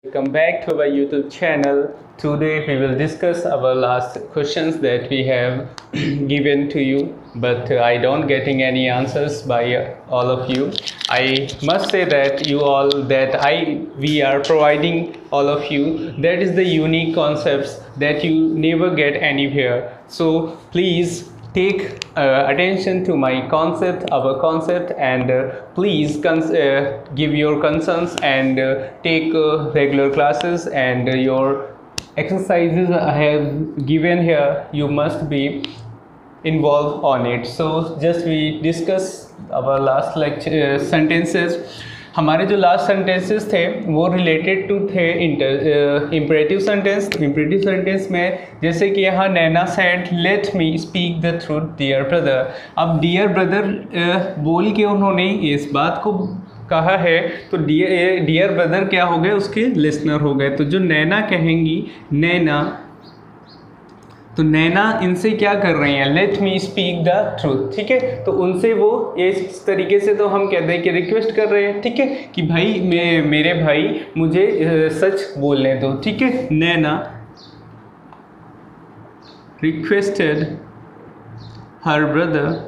Welcome back to our YouTube channel. Today we will discuss our last questions that we have given to you, but I don't getting any answers by all of you. I must say that we are providing all of you, that is the unique concepts that you never get anywhere. So please take attention to my concept, our concept, and please give your concerns and take regular classes, and your exercises I have given here, you must be involved on it. So just we discuss our last lecture sentences. हमारे जो last sentences थे वो related to थे imperative sentence. Imperative sentence में जैसे कि यहाँ Naina said let me speak the truth dear brother. अब डियर ब्रदर बोल के उन्होंने इस बात को कहा है, तो डियर ब्रदर क्या हो गए, उसके लिसनर हो गए. तो जो नैना कहेंगी, नैना, तो नैना इनसे क्या कर रही हैं, late me speak the truth. ठीक है, तो उनसे वो इस तरीके से तो हम कहते हैं कि रिक्वेस्ट कर रहे हैं. ठीक है, कि भाई मेरे भाई मुझे सच बोलने दो. ठीक है, नैना रिक्वेस्टेड हर ब्रदर.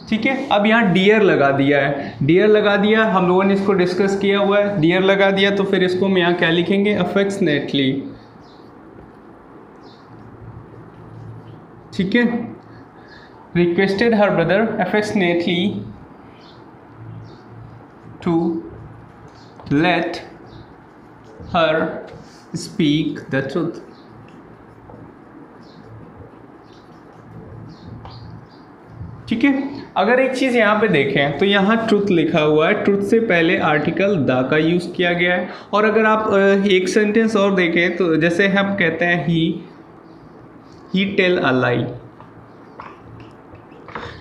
ठीक है, अब यहाँ डियर लगा दिया है, डियर लगा दिया, हम लोगों ने इसको डिस्कस किया हुआ है. डियर लगा दिया तो फिर इसको हम यहाँ क्या लिखेंगे, अफेक्शनेटली. ठीक है, requested her brother affectionately to let her speak the truth. ठीक है, अगर एक चीज़ यहाँ पे देखें तो यहाँ ट्रुथ लिखा हुआ है, ट्रुथ से पहले आर्टिकल द का यूज़ किया गया है. और अगर आप एक सेंटेंस और देखें तो जैसे हम कहते हैं ही टेल अ लाई.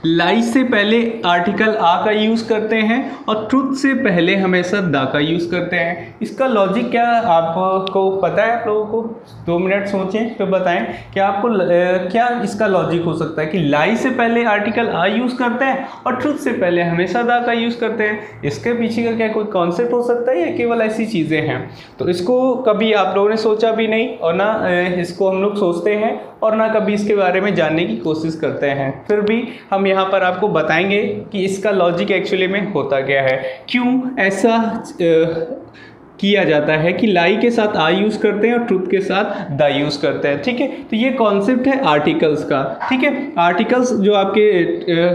लाई से पहले आर्टिकल आ का यूज़ करते हैं और ट्रुथ से पहले हमेशा द का यूज़ करते हैं. इसका लॉजिक क्या आपको पता है? आप लोगों को 2 मिनट सोचें तो बताएं कि आपको क्या इसका लॉजिक हो सकता है कि लाई से पहले आर्टिकल आ यूज़ करते हैं और ट्रुथ से पहले हमेशा द का यूज़ करते हैं. इसके पीछे का क्या कोई कॉन्सेप्ट हो सकता है या केवल ऐसी चीज़ें हैं? तो इसको कभी आप लोगों ने सोचा भी नहीं, और ना इसको हम लोग सोचते हैं, और ना कभी इसके बारे में जानने की कोशिश करते हैं. फिर भी हम यहाँ पर आपको बताएंगे कि इसका लॉजिक एक्चुअली में होता क्या है, क्यों ऐसा किया जाता है कि लाई के साथ आ यूज़ करते हैं और ट्रुथ के साथ द यूज़ करते हैं. ठीक है, तो ये कॉन्सेप्ट है आर्टिकल्स का. ठीक है, आर्टिकल्स जो आपके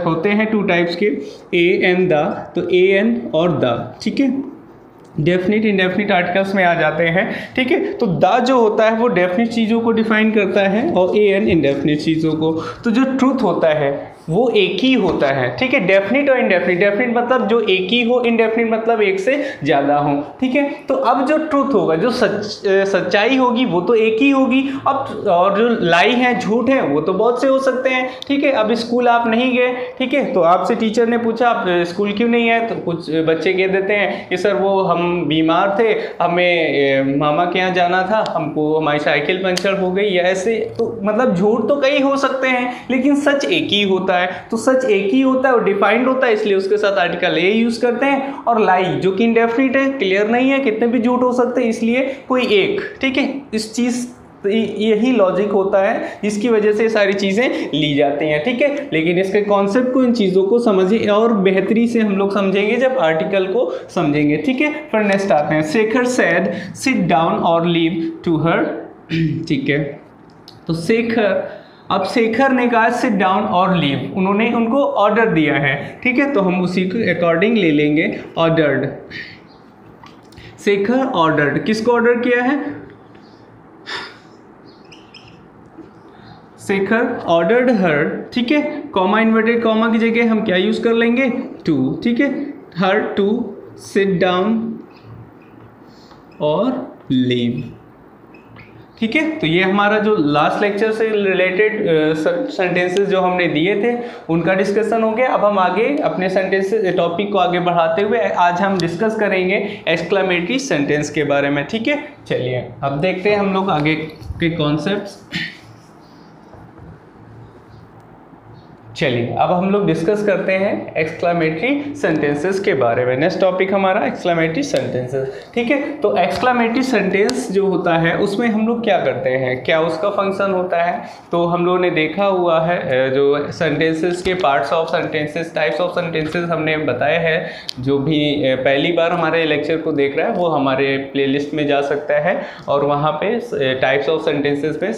होते हैं 2 टाइप्स के, ए एंड द. तो ए एन और द. ठीक है, डेफिनिट इंडेफिनिट आर्टिकल्स में आ जाते हैं. ठीक है, तो द जो होता है वो डेफिनिट चीज़ों को डिफाइन करता है और ए एन इंडेफिनिट चीज़ों को. तो जो ट्रूथ होता है वो एक ही होता है. ठीक है, डेफिनिट और इंडेफिनिट. डेफिनिट मतलब जो एक ही हो, इंडेफिनिट मतलब एक से ज़्यादा हो. ठीक है, तो अब जो ट्रूथ होगा, जो सच्चाई होगी वो तो एक ही होगी. अब और जो लाई है, झूठ है, वो तो बहुत से हो सकते हैं. ठीक है, अब स्कूल आप नहीं गए, ठीक है, तो आपसे टीचर ने पूछा आप स्कूल क्यों नहीं आए, तो कुछ बच्चे कह देते हैं कि सर वो हम बीमार थे, हमें मामा के यहाँ जाना था, हमको हमारी साइकिल पंचर हो गई, या ऐसे. तो मतलब झूठ तो कई हो सकते हैं लेकिन सच एक ही होता है. तो सच एक ही होता है और डिफाइंड होता है, इसलिए उसके साथ आर्टिकल ए यूज करते हैं. और लाई जो कि इंडेफिनिट है, क्लियर नहीं है, कितने भी झूठ हो सकते हैं, इसलिए कोई एक. ठीक है, इस चीज यही लॉजिक होता है जिसकी वजह से सारी चीज़ें ली जाती हैं. ठीक है, लेकिन इसके कॉन्सेप्ट को, इन चीज़ों को समझिए, और बेहतरी से हम लोग समझेंगे जब आर्टिकल को समझेंगे. ठीक है, फिर नेक्स्ट आते हैं. शेखर सेड सिट डाउन और लीव टू हर. ठीक है, तो अब शेखर ने कहा सिट डाउन और लीव, उन्होंने उनको ऑर्डर दिया है. ठीक है, तो हम उसी के अकॉर्डिंग ले लेंगे ऑर्डर्ड. शेखर ऑर्डर्ड, किसको ऑर्डर किया है? शेखर ऑर्डर्ड हर. ठीक है, कॉमा इन्वर्टेड कॉमा की जगह हम क्या यूज कर लेंगे, टू. ठीक है, हर टू सिट डाउन और लीव. ठीक है, तो ये हमारा जो लास्ट लेक्चर से रिलेटेड सेंटेंसेस जो हमने दिए थे उनका डिस्कशन हो गया. अब हम आगे अपने सेंटेंसेस टॉपिक को आगे बढ़ाते हुए आज हम डिस्कस करेंगे एक्सक्लेमेटरी सेंटेंस के बारे में. ठीक है, चलिए अब देखते हैं हम लोग आगे के कॉन्सेप्ट्स. चलिए अब हम लोग डिस्कस करते हैं एक्सक्लामेटरी सेंटेंसेस के बारे में। नेक्स्ट टॉपिक हमारा एक्सक्लामेटरी सेंटेंसेस, ठीक है। तो एक्सक्लामेटरी सेंटेंस जो होता है उसमें हम लोग क्या करते हैं, क्या उसका फंक्शन होता है, तो हम लोगों ने देखा हुआ है जो सेंटेंसेस के parts of sentences, types of sentences हमने बताए हैं। जो भी पहली बार हमारे लेक्चर को देख रहा है वो हमारे प्लेलिस्ट में जा सकता है और वहाँ पे टाइप्स ऑफ सेंटेंसेस में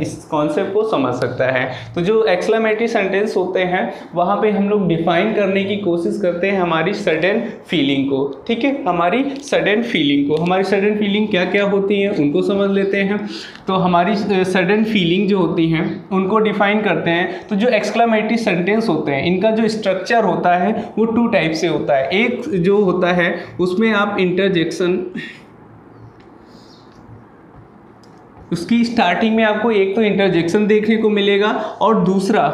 इस कॉन्सेप्ट को समझ सकता है। तो जो एक्सक्लामेटरी सेंटेंस होते हैं वहां पे हम लोग डिफाइन करने की कोशिश करते हैं हमारी सडन फीलिंग को, ठीक है। हमारी सडन फीलिंग क्या क्या होती है उनको समझ लेते हैं। तो हमारी सडन फीलिंग जो होती हैं उनको डिफाइन करते हैं। तो जो एक्सक्लामेटरी सेंटेंस होते हैं इनका जो स्ट्रक्चर होता है वो 2 टाइप से होता है। एक जो होता है उसमें आप इंटरजेक्शन, उसकी स्टार्टिंग में आपको एक तो इंटरजेक्शन देखने को मिलेगा और दूसरा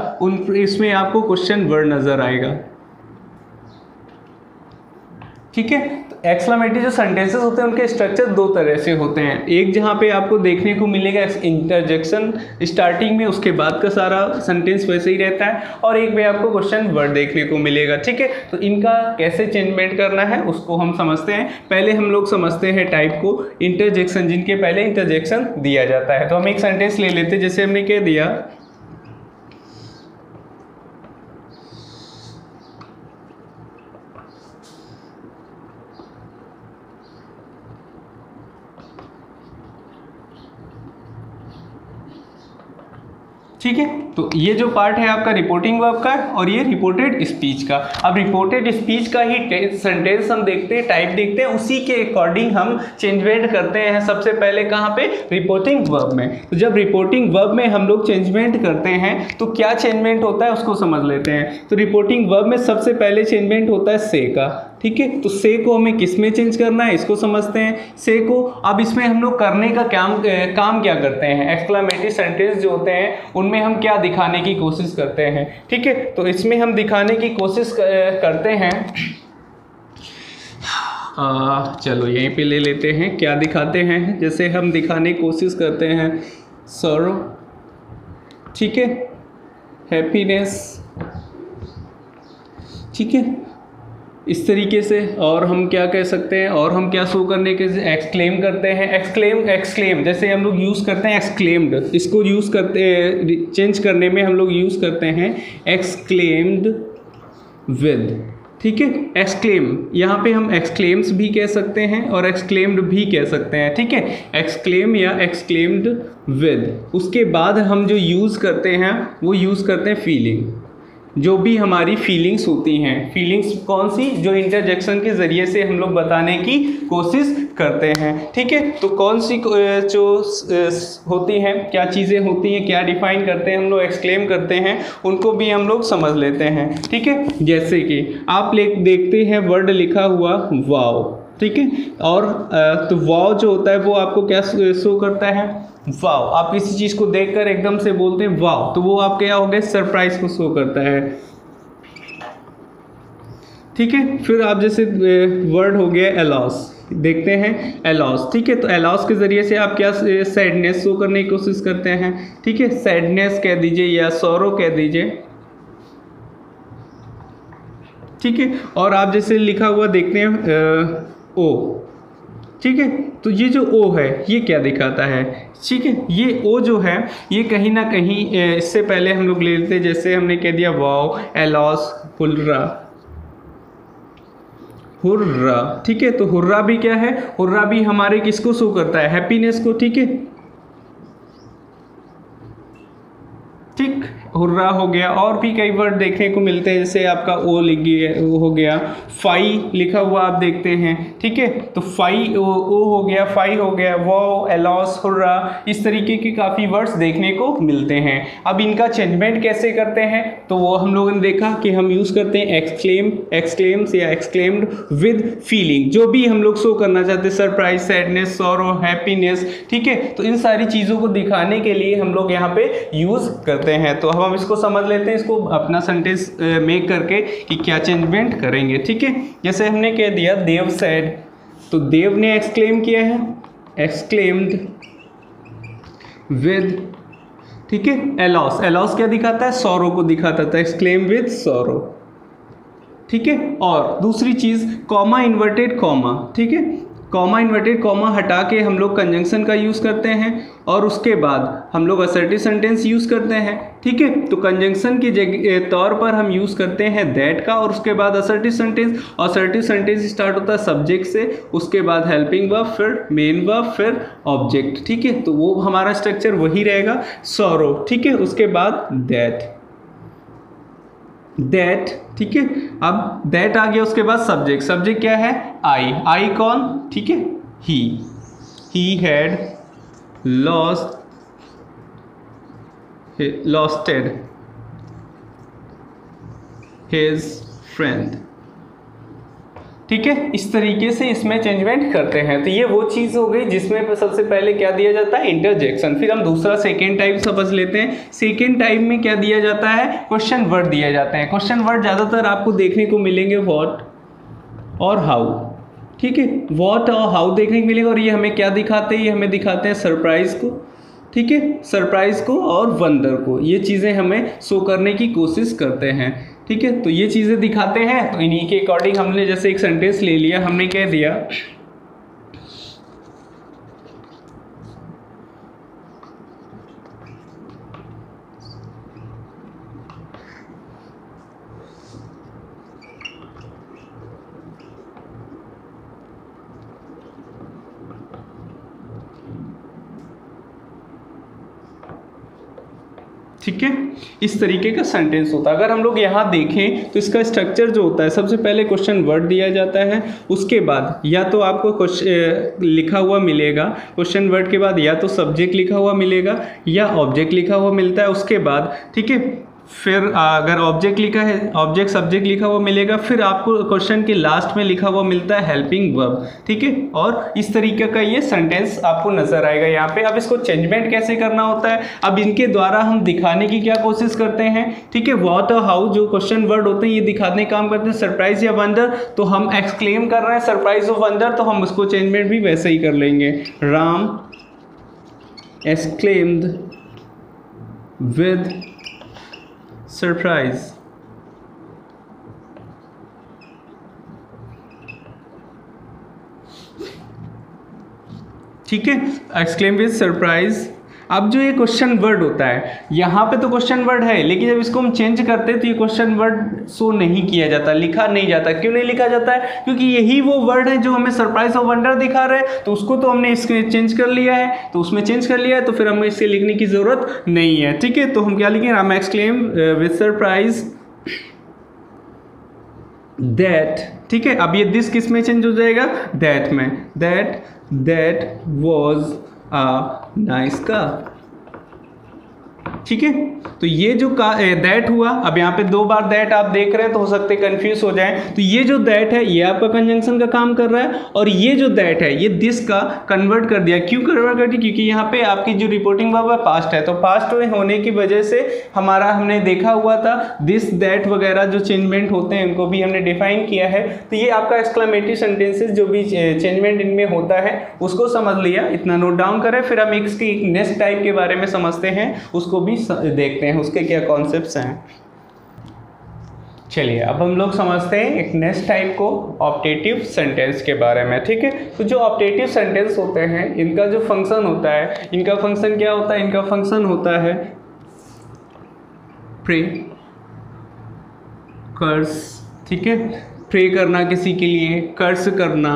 इसमें आपको क्वेश्चन वर्ड नजर आएगा, ठीक है। तो एक्सक्लामेटरी जो सेंटेंसेस होते हैं उनके स्ट्रक्चर 2 तरह से होते हैं। एक जहाँ पे आपको देखने को मिलेगा इंटरजेक्शन स्टार्टिंग में, उसके बाद का सारा सेंटेंस वैसे ही रहता है, और एक में आपको क्वेश्चन वर्ड देखने को मिलेगा, ठीक है। तो इनका कैसे चेंजमेंट करना है उसको हम समझते हैं। पहले हम लोग समझते हैं टाइप को, इंटरजेक्शन, जिनके पहले इंटरजेक्शन दिया जाता है। तो हम एक सेंटेंस ले लेते हैं, जैसे हमने कह दिया ठीक है। तो ये जो पार्ट है आपका रिपोर्टिंग वर्ब का और ये रिपोर्टेड स्पीच का। अब रिपोर्टेड स्पीच का ही सेंटेंस हम देखते हैं, टाइप देखते हैं, उसी के अकॉर्डिंग हम चेंजमेंट करते हैं। सबसे पहले कहाँ पे, रिपोर्टिंग वर्ब में। तो जब रिपोर्टिंग वर्ब में हम लोग चेंजमेंट करते हैं तो क्या चेंजमेंट होता है उसको समझ लेते हैं। तो रिपोर्टिंग वर्ब में सबसे पहले चेंजमेंट होता है से का, ठीक है। तो से को हमें किस में चेंज करना है इसको समझते हैं। से को अब इसमें हम लोग करने का काम क्या करते हैं, एक्सक्लामेटरी सेंटेंस जो होते हैं उनमें हम क्या दिखाने की कोशिश करते हैं, ठीक है। तो इसमें हम दिखाने की कोशिश करते हैं, चलो यहीं पे ले लेते हैं, क्या दिखाते हैं। जैसे हम दिखाने की कोशिश करते हैं सॉरो, ठीक है, हैप्पीनेस, ठीक है, इस तरीके से। और हम क्या कह सकते हैं, और हम क्या शो करने के एक्सक्लेम करते हैं, एक्सक्लेम जैसे हम लोग यूज़ करते हैं एक्सक्लेम्ड, इसको यूज़ करते चेंज करने में हम लोग यूज़ करते हैं एक्सक्लेम्ड विद, ठीक है। एक्सक्लेम, यहाँ पे हम एक्सक्लेम्स भी कह सकते हैं और एक्सक्लेम्ड भी कह सकते हैं, ठीक है। एक्सक्लेम या एक्सक्लेम्ड विद। उसके बाद हम जो यूज़ करते हैं वो यूज़ करते हैं फीलिंग। जो भी हमारी फीलिंग्स होती हैं, फीलिंग्स कौन सी, जो इंटरजेक्शन के ज़रिए से हम लोग बताने की कोशिश करते हैं, ठीक है। तो कौन सी जो होती हैं, क्या चीज़ें होती हैं, क्या डिफाइन करते हैं हम लोग, एक्सक्लेम करते हैं, उनको भी हम लोग समझ लेते हैं, ठीक है। जैसे कि आप देखते हैं वर्ड लिखा हुआ वाव, ठीक है। और तो वाव जो होता है वो आपको क्या शो करता है, वाव। आप किसी चीज़ को देखकर एकदम से बोलते हैं वाव, तो वो आप क्या हो गए, सरप्राइज को शो करता है, ठीक है। फिर आप जैसे वर्ड हो गया एलॉस, देखते हैं एलॉस, ठीक है। तो एलॉस के ज़रिए से आप क्या सैडनेस शो करने की कोशिश करते हैं, ठीक है। सैडनेस कह दीजिए या सॉरो कह दीजिए, ठीक है। और आप जैसे लिखा हुआ देखते हैं ओ, ठीक है। तो ये जो ओ है ये क्या दिखाता है, ठीक है। ये ओ जो है ये कहीं ना कहीं इससे पहले हम लोग ले लेते हैं, जैसे हमने कह दिया वाव, एलॉस, हुर्रा, हुर्रा, ठीक है। तो हुर्रा भी क्या है, हुर्रा भी हमारे किसको शो करता है, हैप्पीनेस को, ठीक है, ठीक। हुर्रा हो गया। और भी कई वर्ड देखने को मिलते हैं, जैसे आपका ओ लिख गया, वो हो गया, फाई लिखा हुआ आप देखते हैं, ठीक है। तो फाई ओ हो गया, फाई हो गया, वो, एलॉस, हुर्रा, इस तरीके के काफ़ी वर्ड्स देखने को मिलते हैं। अब इनका चेंजमेंट कैसे करते हैं, तो वो हम लोगों ने देखा कि हम यूज़ करते हैं एक्सक्लेम्स या एक्सक्लेम्ड विद फीलिंग, जो भी हम लोग शो करना चाहते हैं, सरप्राइज, सैडनेस, सॉरो, हैप्पीनेस, ठीक है। तो इन सारी चीज़ों को दिखाने के लिए हम लोग यहाँ पे यूज़ करते हैं। तो हम इसको समझ लेते हैं, इसको अपना सेंटेंस मेक करके कि क्या चेंजमेंट करेंगे, ठीक है। जैसे हमने कह दिया देव सैड, तो देव ने एक्सक्लेम किया है, एक्सक्लेम्ड विद, ठीक है। एलॉस, एलॉस क्या दिखाता है? सॉरो को दिखाता था, एक्सक्लेम विद सॉरो, ठीक है। और दूसरी चीज़ कॉमा इन्वर्टेड कॉमा, ठीक है, कॉमा इन्वर्टेड कॉमा हटा के हम लोग कंजंक्शन का यूज़ करते हैं और उसके बाद हम लोग असर्टिव सेंटेंस यूज़ करते हैं, ठीक है। तो कंजंक्शन के जगह तौर पर हम यूज़ करते हैं दैट का और उसके बाद assertive sentence. Assertive sentence start होता है सब्जेक्ट से, उसके बाद हेल्पिंग वर्ब, फिर मेन वर्ब, फिर ऑब्जेक्ट, ठीक है। तो वो हमारा स्ट्रक्चर वही रहेगा, सॉरो, ठीक है, उसके बाद दैट, दैट, ठीक है। अब दैट आ गया, उसके बाद सब्जेक्ट, सब्जेक्ट क्या है? आई, आई कौन? ठीक है, ही हैड लॉस्टेड हिज फ्रेंड, ठीक है। इस तरीके से इसमें चेंजमेंट करते हैं। तो ये वो चीज़ हो गई जिसमें सबसे पहले क्या दिया जाता है? इंटरजेक्शन। फिर हम दूसरा सेकेंड टाइप समझ लेते हैं। सेकेंड टाइप में क्या दिया जाता है? क्वेश्चन वर्ड दिया जाते हैं। क्वेश्चन वर्ड ज़्यादातर आपको देखने को मिलेंगे व्हाट और हाउ, ठीक है। व्हाट और हाउ देखने को मिलेगा और ये हमें क्या दिखाते हैं? ये हमें दिखाते हैं सरप्राइज को, ठीक है, सरप्राइज को और वंडर को। ये चीज़ें हमें शो करने की कोशिश करते हैं, ठीक है। तो ये चीज़ें दिखाते हैं। तो इन्हीं के अकॉर्डिंग हमने जैसे एक सेंटेंस ले लिया, हमने कह दिया ठीक है। इस तरीके का सेंटेंस होता है। अगर हम लोग यहाँ देखें तो इसका स्ट्रक्चर जो होता है, सबसे पहले क्वेश्चन वर्ड दिया जाता है, उसके बाद या तो आपको लिखा हुआ मिलेगा, क्वेश्चन वर्ड के बाद या तो सब्जेक्ट लिखा हुआ मिलेगा या ऑब्जेक्ट लिखा हुआ मिलता है, उसके बाद, ठीक है। फिर अगर ऑब्जेक्ट लिखा है, ऑब्जेक्ट सब्जेक्ट लिखा हुआ मिलेगा, फिर आपको क्वेश्चन के लास्ट में लिखा हुआ मिलता है हेल्पिंग वर्ब, ठीक है। और इस तरीके का ये सेंटेंस आपको नजर आएगा यहाँ पे। अब इसको चेंजमेंट कैसे करना होता है? अब इनके द्वारा हम दिखाने की क्या कोशिश करते हैं, ठीक है। व्हाट और हाउ जो क्वेश्चन वर्ड होते हैं ये दिखाने का काम करते हैं। सरप्राइज या वंडर, तो हम एक्सक्लेम कर रहे हैं सरप्राइज और वंडर, तो हम उसको चेंजमेंट भी वैसे ही कर लेंगे। राम एक्सक्लेम्ड विद सरप्राइज, ठीक है, एक्सक्लेम विद सरप्राइज। अब जो ये क्वेश्चन वर्ड होता है, यहाँ पे तो क्वेश्चन वर्ड है, लेकिन जब इसको हम चेंज करते हैं तो ये क्वेश्चन वर्ड शो नहीं किया जाता, लिखा नहीं जाता। क्यों नहीं लिखा जाता है? क्योंकि यही वो वर्ड है जो हमें सरप्राइज और वंडर दिखा रहे हैं, तो उसको तो हमने इसके चेंज कर लिया है, तो उसमें चेंज कर लिया है, तो फिर हमें इसे लिखने की जरूरत नहीं है, ठीक है। तो हम क्या लिखेंगे? हम एक्सक्लेम विद सरप्राइज दैट, ठीक है। अब ये दिस किस में चेंज हो जाएगा? दैट में। That was a nice car, ठीक है। तो ये जो दैट हुआ, अब यहाँ पे दो बार दैट आप देख रहे हैं तो हो सकते हैं कंफ्यूज हो जाए। तो ये जो दैट है ये आपका कंजंक्शन का काम कर रहा है और ये जो दैट है ये दिस का कन्वर्ट कर दिया। क्यों कन्वर्ट कर दिया? क्योंकि यहाँ पे आपकी जो रिपोर्टिंग वर्ब है पास्ट है, तो पास्ट में होने की वजह से हमारा हमने देखा हुआ था दिस दैट वगैरह जो चेंजमेंट होते हैं उनको भी हमने डिफाइन किया है। तो ये आपका एक्सक्लेमेटरी सेंटेंसेस जो भी चेंजमेंट इनमें होता है उसको समझ लिया, इतना नोट डाउन करें। फिर हम इसकी नेक्स्ट टाइप के बारे में समझते हैं, उसको भी देखते हैं उसके क्या कॉन्सेप्ट्स हैं। चलिए अब हम लोग समझते हैं एक नेक्स्ट टाइप को, ऑप्टेटिव सेंटेंस के बारे में, ठीक है। तो जो ऑप्टेटिव सेंटेंस होते हैं इनका जो फंक्शन होता है, इनका फंक्शन क्या होता है? इनका फंक्शन होता है प्रे, कर्स, ठीक है, प्रे करना किसी के लिए, कर्स करना,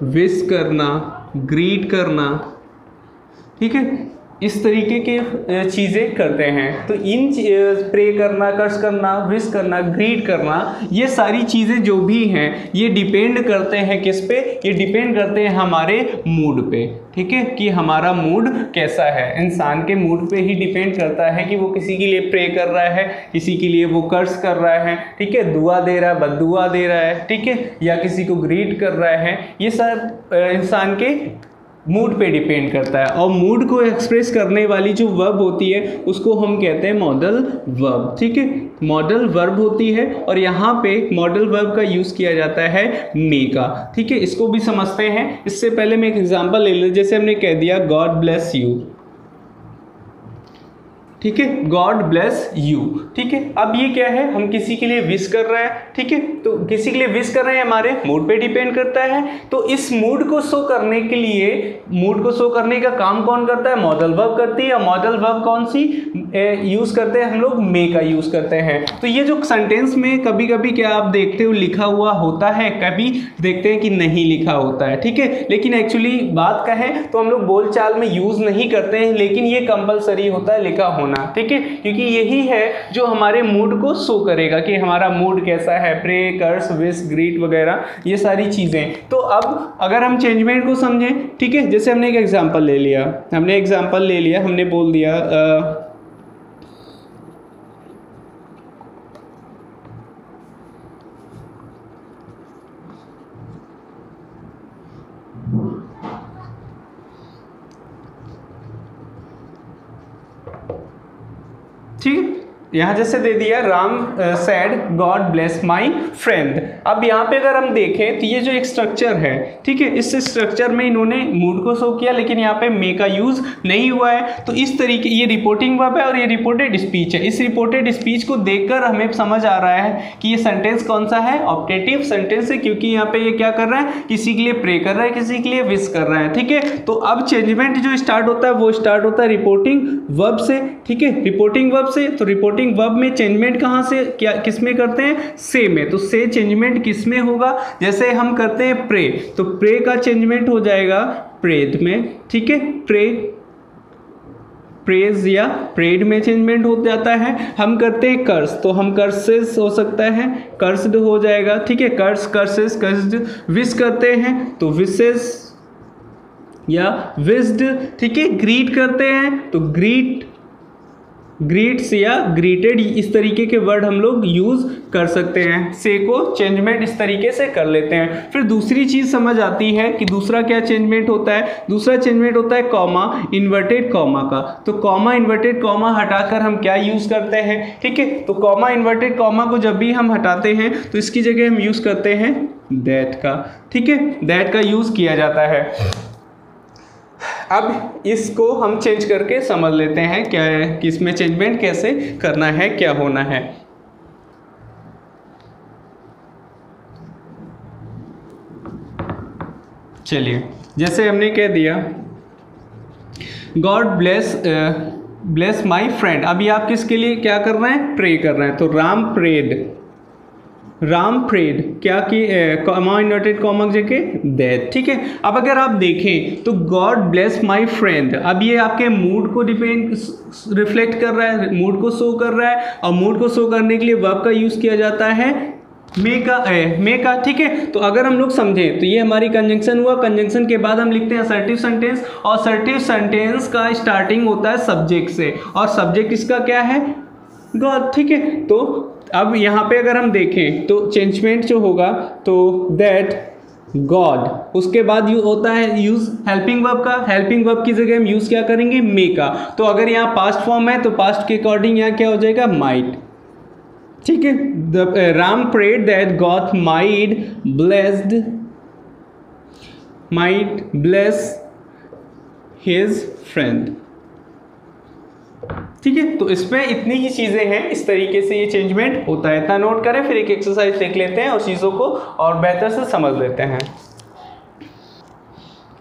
विश करना, ग्रीट करना, ठीक है, इस तरीके के चीज़ें करते हैं। तो इन प्रे करना, कर्स करना, विश करना, ग्रीट करना, ये सारी चीज़ें जो भी हैं ये डिपेंड करते हैं किस पे? ये डिपेंड करते हैं हमारे मूड पे, ठीक है, कि हमारा मूड कैसा है। इंसान के मूड पे ही डिपेंड करता है कि वो किसी के लिए प्रे कर रहा है, किसी के लिए वो कर्स कर रहा है, ठीक है, दुआ दे रहा है, बद्दुआ दे रहा है, ठीक है, या किसी को ग्रीट कर रहा है। ये सब इंसान के मूड पे डिपेंड करता है। और मूड को एक्सप्रेस करने वाली जो वर्ब होती है उसको हम कहते हैं मॉडल वर्ब, ठीक है, मॉडल वर्ब होती है। और यहाँ पे मॉडल वर्ब का यूज़ किया जाता है मे का, ठीक है। इसको भी समझते हैं। इससे पहले मैं एक एग्जांपल ले लूँ, जैसे हमने कह दिया गॉड ब्लेस यू, ठीक है, गॉड ब्लेस यू। ठीक है, अब ये क्या है, हम किसी के लिए विश कर रहे हैं। ठीक है, तो किसी के लिए विश कर रहे हैं, हमारे मूड पे डिपेंड करता है। तो इस मूड को शो करने के लिए, मूड को शो करने का काम कौन करता है, मॉडल वर्ब करती है। मॉडल वर्ब कौन सी यूज करते हैं हम लोग, मे का यूज करते हैं। तो ये जो सेंटेंस में कभी कभी क्या आप देखते हो लिखा हुआ होता है, कभी देखते हैं कि नहीं लिखा होता है। ठीक है, लेकिन एक्चुअली बात कहें तो हम लोग बोलचाल में यूज नहीं करते हैं, लेकिन ये कंपलसरी होता है लिखा होना। ठीक है, क्योंकि यही है जो हमारे मूड को शो करेगा कि हमारा मूड कैसा है, प्रे, कर्स, विश, ग्रीट वगैरह ये सारी चीजें। तो अब अगर हम चेंजमेंट को समझें, ठीक है, जैसे हमने एक एग्जांपल ले लिया, हमने बोल दिया ठीक है, यहाँ जैसे दे दिया Ram sad God bless my friend. अब यहाँ पे अगर हम देखें तो ये जो एक स्ट्रक्चर है, ठीक है, इस स्ट्रक्चर में इन्होंने मूड को शो किया, लेकिन यहाँ पे मे का यूज नहीं हुआ है। तो इस तरीके, ये रिपोर्टिंग वर्ब है और ये रिपोर्टेड स्पीच है। इस रिपोर्टेड स्पीच को देखकर हमें समझ आ रहा है कि ये सेंटेंस कौन सा है, ऑप्टेटिव सेंटेंस है, क्योंकि यहाँ पे ये क्या कर रहा है, किसी के लिए प्रे कर रहा है, किसी के लिए विश कर रहा है। ठीक है, तो अब चेंजमेंट जो स्टार्ट होता है वो स्टार्ट होता है रिपोर्टिंग वर्ब से। ठीक है, रिपोर्टिंग वर्ब से। तो रिपोर्टिंग वर्ब में चेंजमेंट कहाँ से, क्या किस में करते हैं, से में। तो से चेंजमेंट किस में होगा, जैसे हम करते हैं प्रे, तो प्रे का चेंजमेंट हो जाएगा प्रेद में। ठीक है, प्रे, प्रेज या प्रेड में चेंजमेंट हो जाता है। हम करते हैं कर्स, तो हम कर्सेस हो सकता है, कर्स्ड हो जाएगा। ठीक है, कर्स, कर्सेस, कर्स्ड। विश करते हैं तो विशेस या विस्ड। ठीक है, ग्रीट करते हैं तो ग्रीट, ग्रीट्स या ग्रीटेड, इस तरीके के वर्ड हम लोग यूज कर सकते हैं। से को चेंजमेंट इस तरीके से कर लेते हैं। फिर दूसरी चीज समझ आती है कि दूसरा क्या चेंजमेंट होता है। दूसरा चेंजमेंट होता है कॉमा, इन्वर्टेड कॉमा का। तो कॉमा, इन्वर्टेड कॉमा हटाकर हम क्या यूज करते हैं, ठीक है, तो कॉमा, इन्वर्टेड कॉमा को जब भी हम हटाते हैं तो इसकी जगह हम यूज करते हैं दैट का। ठीक है, दैट का यूज किया जाता है। अब इसको हम चेंज करके समझ लेते हैं क्या है, कि इसमें चेंजमेंट कैसे करना है, क्या होना है। चलिए, जैसे हमने कह दिया गॉड ब्लेस माई फ्रेंड। अभी आप किसके लिए क्या कर रहे हैं, प्रे कर रहे हैं। तो राम प्रेड, राम प्रेड क्या कि कॉमा, इन्वर्टेड कॉमा की जगह दैट। ठीक है, अब अगर आप देखें तो गॉड ब्लेस माई फ्रेंड, अब ये आपके मूड को रिफ्लेक्ट कर रहा है, मूड को शो कर रहा है। और मूड को शो करने के लिए वर्ब का यूज किया जाता है मे का। ठीक है, तो अगर हम लोग समझें तो ये हमारी कंजंक्शन हुआ। कंजंक्शन के बाद हम लिखते हैं असर्टिव सेंटेंस, और असर्टिव सेंटेंस का स्टार्टिंग होता है सब्जेक्ट से, और सब्जेक्ट इसका क्या है, गॉड। ठीक है, तो अब यहाँ पे अगर हम देखें तो चेंजमेंट जो होगा तो दैट गॉड, उसके बाद होता है यूज हेल्पिंग वर्ब का। हेल्पिंग वर्ब की जगह हम यूज क्या करेंगे, मे का। तो अगर यहाँ पास्ट फॉर्म है तो पास्ट के अकॉर्डिंग यहाँ क्या हो जाएगा, माइट। ठीक है, Ram prayed that God might bless his friend. ठीक है, तो इसमें इतनी ही चीजें हैं, इस तरीके से ये चेंजमेंट होता है। इतना नोट करें, फिर एक एक्सरसाइज देख लेते हैं और चीज़ों को और बेहतर से समझ लेते हैं।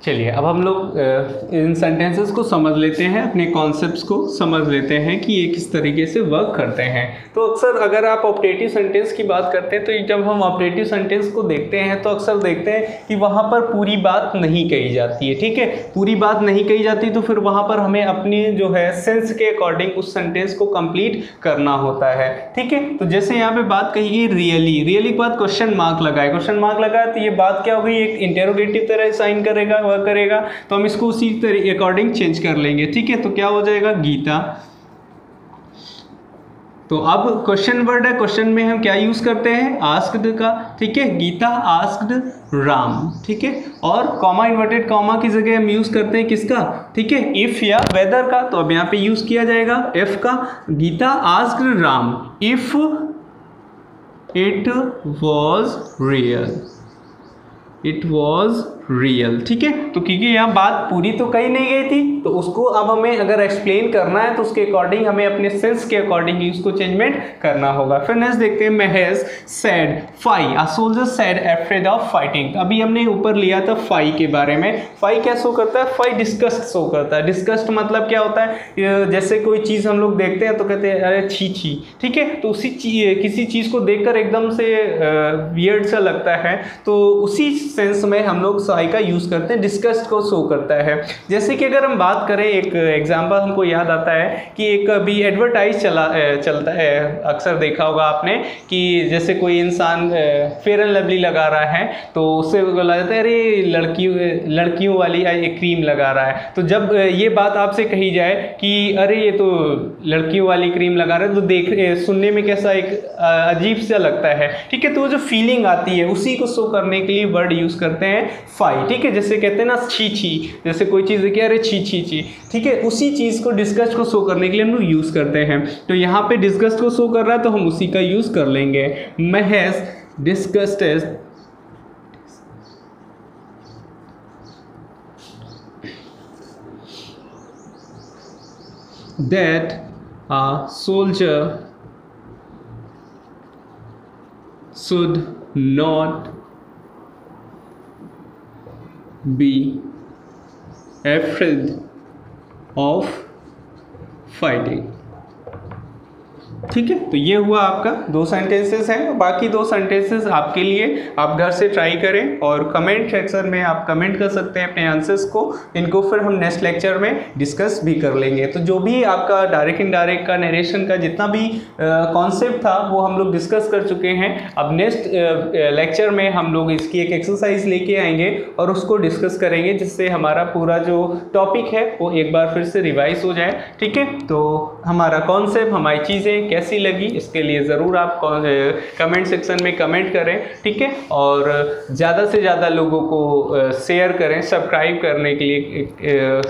चलिए, अब हम लोग इन सेंटेंसेस को समझ लेते हैं, अपने कॉन्सेप्ट्स को समझ लेते हैं कि ये किस तरीके से वर्क करते हैं। तो अक्सर अगर आप ऑपरेटिव सेंटेंस की बात करते हैं तो जब हम ऑपरेटिव सेंटेंस को देखते हैं तो अक्सर देखते हैं कि वहाँ पर पूरी बात नहीं कही जाती है। ठीक है, पूरी बात नहीं कही जाती तो फिर वहाँ पर हमें अपनी जो है सेंस के अकॉर्डिंग उस सेंटेंस को कंप्लीट करना होता है। ठीक है, तो जैसे यहाँ पे बात कही गई रियली के बाद क्वेश्चन मार्क लगाए, क्वेश्चन मार्क लगाया तो ये बात क्या हो गई, एक इंटेरोगेटिव तरह साइन करेगा, करेगा, तो हम इसको उसी तरीके अकॉर्डिंग चेंज कर लेंगे। ठीक है, तो क्या हो जाएगा, गीता। तो अब क्वेश्चन वर्ड है, क्वेश्चन में हम क्या यूज करते हैं, आस्क्ड का। ठीक है, गीता आस्क्ड राम। ठीक है, और कॉमा, इन्वर्टेड कॉमा की जगह हम यूज करते हैं किसका, ठीक है, इफ या वेदर का। तो अब यहाँ पे यूज किया जाएगा इफ का। Gita asked Ram if it was real, it was real. ठीक है, तो क्योंकि यहाँ बात पूरी तो कही नहीं गई थी, तो उसको अब हमें अगर एक्सप्लेन करना है तो उसके अकॉर्डिंग हमें अपने सेंस के अकॉर्डिंग ही उसको चेंजमेंट करना होगा। फिर नेक्स्ट देखते हैं, Mahesh said why a soldier said afraid of fighting. अभी हमने ऊपर लिया था फाई के बारे में। फाई क्या शो करता है? फाई डिस्गस्ट शो करता है। डिस्गस्ट मतलब क्या होता है? जैसे कोई चीज़ हम लोग देखते हैं तो कहते हैं अरे छी छी। ठीक है, तो किसी चीज़ को देखकर एकदम से वियर्ड सा लगता है, तो उसी सेंस में हम लोग साई का यूज़ करते हैं, डिस्गस्ट को शो करता है। जैसे कि अगर हम बात करें, एक एग्जांपल हमको याद आता है कि एक अभी एडवर्टाइज चलता है, अक्सर देखा होगा आपने कि जैसे कोई इंसान फेयर एंड लवली लगा रहा है तो उससे बोला जाता है अरे लड़कियों वाली एक क्रीम लगा रहा है। तो जब ये बात आपसे कही जाए कि अरे ये तो लड़कियों वाली क्रीम लगा रहा है, तो सुनने में कैसा एक अजीब सा लगता है। ठीक है, तो वो जो फीलिंग आती है उसी को शो करने के लिए वर्ड यूज़ करते हैं फाई। ठीक है, जैसे कहते हैं ना छी छी, जैसे कोई चीज़ देखिए अरे छी छी छी। ठीक है, उसी चीज़ को डिस्गस्ट को शो करने के लिए हम लोग यूज़ करते हैं। तो यहाँ पे डिस्गस्ट को शो कर रहा है तो हम उसी का यूज़ कर लेंगे। Mahesh disgusted that a soldier should not be afraid of fighting। ठीक है, तो ये हुआ आपका 2 सेंटेंसेस हैं। बाकी 2 सेंटेंसेस आपके लिए, आप घर से ट्राई करें और कमेंट सेक्शन में आप कमेंट कर सकते हैं अपने आंसर्स को। इनको फिर हम नेक्स्ट लेक्चर में डिस्कस भी कर लेंगे। तो जो भी आपका डायरेक्ट इनडायरेक्ट का नरेशन का जितना भी कॉन्सेप्ट था वो हम लोग डिस्कस कर चुके हैं। अब नेक्स्ट लेक्चर में हम लोग इसकी एक एक्सरसाइज लेके आएंगे और उसको डिस्कस करेंगे, जिससे हमारा पूरा जो टॉपिक है वो एक बार फिर से रिवाइज हो जाए। ठीक है, तो हमारा कॉन्सेप्ट, हमारी चीज़ें कैसी लगी इसके लिए ज़रूर आप कमेंट सेक्शन में कमेंट करें। ठीक है, और ज़्यादा से ज़्यादा लोगों को शेयर करें, सब्सक्राइब करने के लिए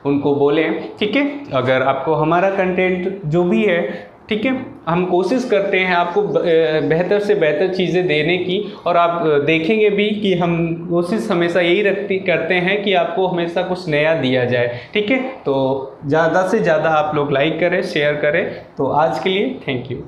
उनको बोलें। ठीक है, अगर आपको हमारा कंटेंट जो भी है, ठीक है, हम कोशिश करते हैं आपको बेहतर से बेहतर चीज़ें देने की, और आप देखेंगे भी कि हम कोशिश हमेशा यही करते हैं कि आपको हमेशा कुछ नया दिया जाए। ठीक है, तो ज़्यादा से ज़्यादा आप लोग लाइक करें, शेयर करें। तो आज के लिए थैंक यू।